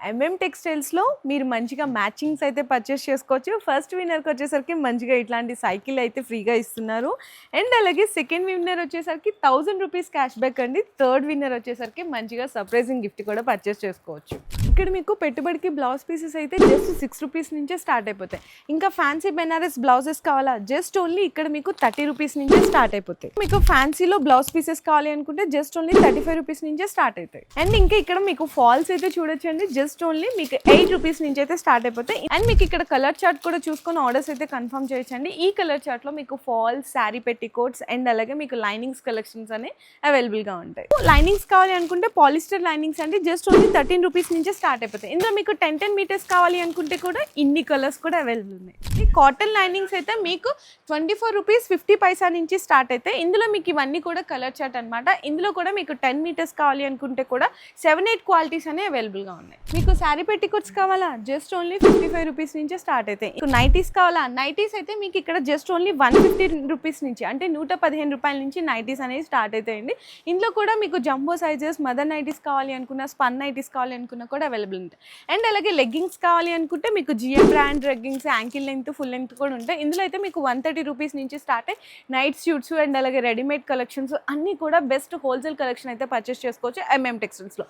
MM టెక్స్టైల్స్లో మీరు మంచిగా matchings అయితే పర్చేస్ చేసుకోవచ్చు. ఫస్ట్ విన్నర్కి వచ్చేసరికి మంచిగా ఇట్లాంటి సైకిల్ అయితే ఫ్రీగా ఇస్తున్నారు. అండ్ అలాగే సెకండ్ విన్నర్ వచ్చేసరికి 1000 రూపీస్ క్యాష్ బ్యాక్ అండి. థర్డ్ విన్నర్ వచ్చేసరికి మంచిగా సర్ప్రైజింగ్ గిఫ్ట్ కూడా పర్చేస్ చేసుకోవచ్చు. ఇక్కడ మీకు పెట్టుబడికి బ్లౌజ్ పీసెస్ అయితే జస్ట్ 6 రూపీస్ నుంచే స్టార్ట్ అయిపోతాయి. ఇంకా ఫ్యాన్సీ బెనారస్ బ్లౌజెస్ కావాలా, జస్ట్ ఓన్లీ ఇక్కడ మీకు 30 రూపీస్ నుంచే స్టార్ట్ అయిపోతాయి. మీకు ఫ్యాన్సీలో బ్లౌజ్ పీసెస్ కావాలి అనుకుంటే జస్ట్ ఓన్లీ 35 రూపీస్ నుంచే స్టార్ట్ అవుతాయి. అండ్ ఇంకా ఇక్కడ మీకు ఫాల్స్ అయితే చూడొచ్చండి, జస్ట్ ఓన్లీ మీకు 8 రూపీస్ నుంచి అయితే స్టార్ట్ అయిపోతాయి. అండ్ మీకు ఇక్కడ కలర్ చార్ట్ కూడా చూసుకొని ఆర్డర్స్ అయితే కన్ఫర్మ్ చేయొచ్చండి. ఈ కలర్ చార్ట్ లో మీకు ఫాల్స్, శారీ పెట్టికోట్స్ అండ్ అలాగే మీకు లైనింగ్స్ కలెక్షన్స్ అనేవి అవైలబుల్ గా ఉంటాయి. లైనింగ్స్ కావాలి అనుకుంటే పాలిస్టర్ లైనింగ్స్ అండి, జస్ట్ ఓన్లీ 13 రూపీస్ నుంచే స్టార్ట్ అయిపోతాయి. ఇందులో మీకు 10 మీటర్స్ కావాలి అనుకుంటే కూడా ఇన్ని కలర్స్ కూడా అవైలబుల్ ఉన్నాయి. ఈ కాటన్ లైనింగ్స్ అయితే మీకు 24 రూపీస్ 50 పైసా నుంచి స్టార్ట్ అయితే ఇందులో మీకు ఇవన్నీ కూడా కలర్ చార్ట్ అనమాట. ఇందులో కూడా మీకు 10 మీటర్స్ కావాలి అనుకుంటే కూడా 7-8 క్వాలిటీస్ అనేవి అవైలబుల్ గా ఉన్నాయి. మీకు శారీ పెట్టికోట్స్ కావాలా, జస్ట్ ఓన్లీ 55 రూపీస్ నుంచి స్టార్ట్ అవుతాయి. మీకు నైటీస్ కావాలా, నైటీస్ అయితే మీకు ఇక్కడ జస్ట్ ఓన్లీ 150 రూపీస్ నుంచి అంటే 115 రూపాయల నుంచి నైటీస్ అనేవి స్టార్ట్ అవుతాయండి. ఇందులో కూడా మీకు జంబో సైజెస్, మదర్ నైటీస్ కావాలి అనుకున్నా, స్పన్ నైటీస్ కావాలి అనుకున్నా కూడా అవైలబుల్ ఉంటాయి. అండ్ అలాగే లెగ్గింగ్స్ కావాలి అనుకుంటే మీకు GM brand leggings ankle length, full length కూడా ఉంటాయి. ఇందులో అయితే మీకు 130 రూపీస్ నుంచి స్టార్ట్ అయ్యి నైట్ షూట్స్ అండ్ అలాగే రెడీమేడ్ కలెక్షన్స్ అన్నీ కూడా బెస్ట్ హోల్సేల్ కలెక్షన్ అయితే పర్చేస్ చేసుకోవచ్చు ఎంఎం టెక్స్టైల్స్లో.